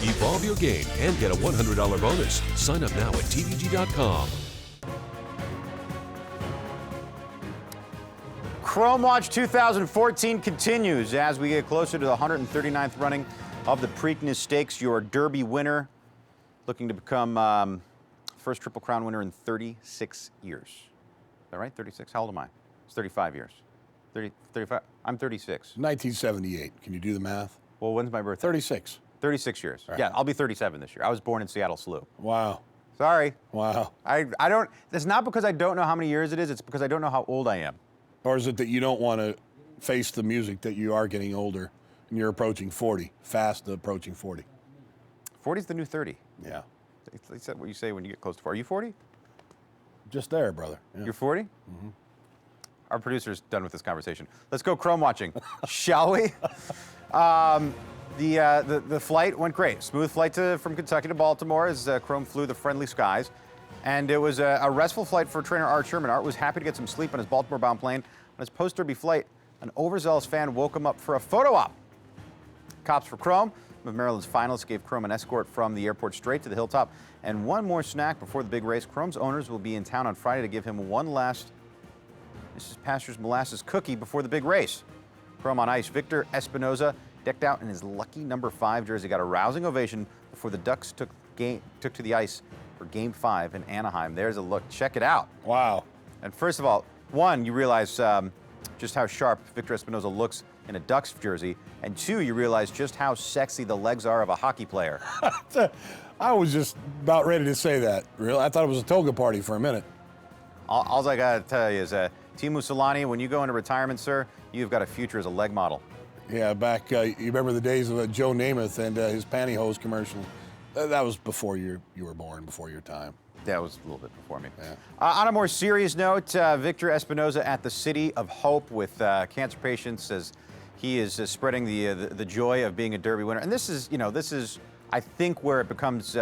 Evolve your game and get a $100 bonus. Sign up now at TVG.com. Chrome Watch 2014 continues as we get closer to the 139th running of the Preakness Stakes. Your Derby winner, looking to become first Triple Crown winner in 36 years. Is that right? 36? How old am I? It's 35 years. 35? I'm 36. 1978. Can you do the math? Well, when's my birthday? 36. 36 years. Right. Yeah, I'll be 37 this year. I was born in Seattle Slough. Wow. Sorry. Wow. I don't, it's not because I don't know how many years it is, it's because I don't know how old I am. Or is it that you don't want to face the music that you are getting older and you're approaching 40, fast approaching 40? 40's the new 30. Yeah. Is that what you say when you get close to 40? Are you 40? Just there, brother. Yeah. You're 40? Mm-hmm. Our producer's done with this conversation. Let's go Chrome watching, shall we? The flight went great. Smooth flight from Kentucky to Baltimore as Chrome flew the friendly skies. And it was a restful flight for trainer Art Sherman. Art was happy to get some sleep on his Baltimore-bound plane. On his post-derby flight, an overzealous fan woke him up for a photo op. Cops for Chrome of Maryland's finalists gave Chrome an escort from the airport straight to the hilltop. And one more snack before the big race. Chrome's owners will be in town on Friday to give him one last Mrs. Pasture's molasses cookie before the big race. Chrome on ice. Victor Espinoza, decked out in his lucky number 5 jersey, got a rousing ovation before the Ducks took to the ice for Game 5 in Anaheim. There's a look. Check it out. Wow. And first of all, one, you realize just how sharp Victor Espinoza looks in a Ducks jersey, and two, you realize just how sexy the legs are of a hockey player. I was just about ready to say that. Really, I thought it was a toga party for a minute. All I gotta tell you is, Timu Solani, when you go into retirement, sir, you've got a future as a leg model. Yeah, back, you remember the days of Joe Namath and his pantyhose commercial. That was before you were born, before your time. That was a little bit before me. Yeah. On a more serious note, Victor Espinoza at the City of Hope with cancer patients as he is spreading the joy of being a Derby winner. And this is, I think, where it becomes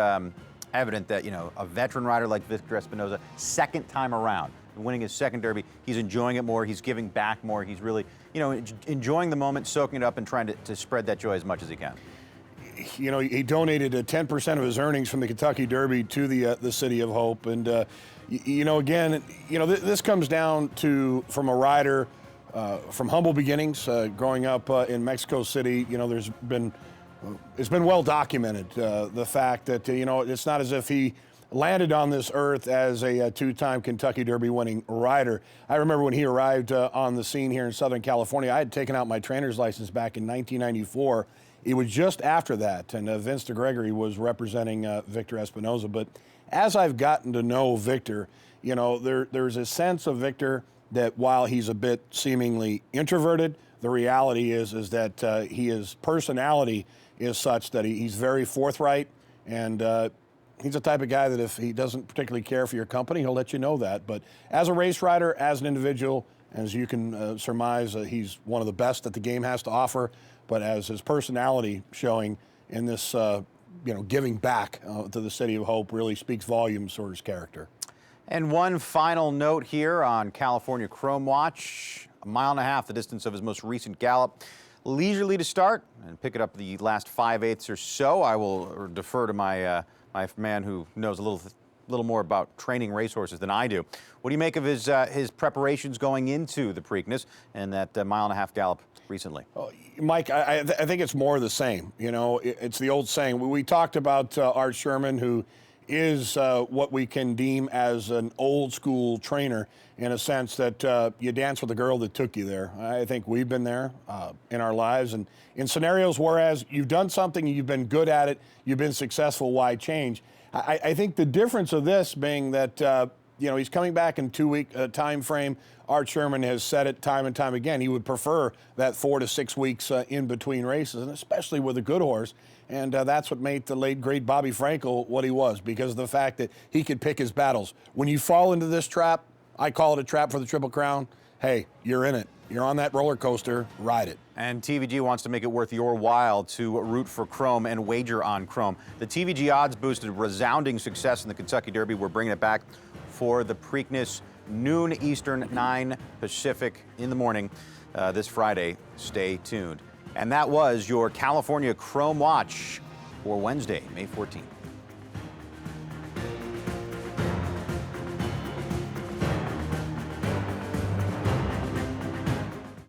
evident that, a veteran rider like Victor Espinoza, second time around, winning his second Derby, he's enjoying it more, he's giving back more, he's really, enjoying the moment, soaking it up, and trying to spread that joy as much as he can. He donated 10% of his earnings from the Kentucky Derby to the City of Hope. And, this comes down to, from a rider, from humble beginnings, growing up in Mexico City, it's been well documented, the fact that, it's not as if he landed on this earth as a two-time Kentucky Derby winning rider. I remember when he arrived on the scene here in Southern California, I had taken out my trainer's license back in 1994. It was just after that, and Vince DeGregory was representing Victor Espinoza. But as I've gotten to know Victor, there's a sense of Victor that while he's a bit seemingly introverted, the reality is that his personality is such that he's very forthright, and he's the type of guy that if he doesn't particularly care for your company, he'll let you know that. But as a race rider, as an individual, as you can surmise, he's one of the best that the game has to offer. But as his personality showing in this, giving back to the City of Hope really speaks volumes for his character. And one final note here on California Chrome Watch, 1.5 miles, the distance of his most recent gallop. Leisurely to start and pick it up the last 5/8 or so. I will defer to my man who knows a little more about training racehorses than I do. What do you make of his preparations going into the Preakness and that 1.5 mile gallop recently? Mike, I think it's more of the same. It's the old saying. We talked about Art Sherman, who is what we can deem as an old school trainer in a sense that you dance with the girl that took you there. I think we've been there in our lives, and in scenarios whereas you've done something, you've been good at it, you've been successful, why change? I think the difference of this being that he's coming back in 2-week time frame. Art Sherman has said it time and time again. He would prefer that 4 to 6 weeks in between races, and especially with a good horse. And that's what made the late, great Bobby Frankel what he was, because of the fact that he could pick his battles. When you fall into this trap, I call it a trap for the Triple Crown, hey, you're in it. You're on that roller coaster, ride it. And TVG wants to make it worth your while to root for Chrome and wager on Chrome. The TVG odds boosted resounding success in the Kentucky Derby. We're bringing it back for the Preakness, noon Eastern, 9 Pacific in the morning this Friday. Stay tuned. And that was your California Chrome Watch. for Wednesday, May 14th.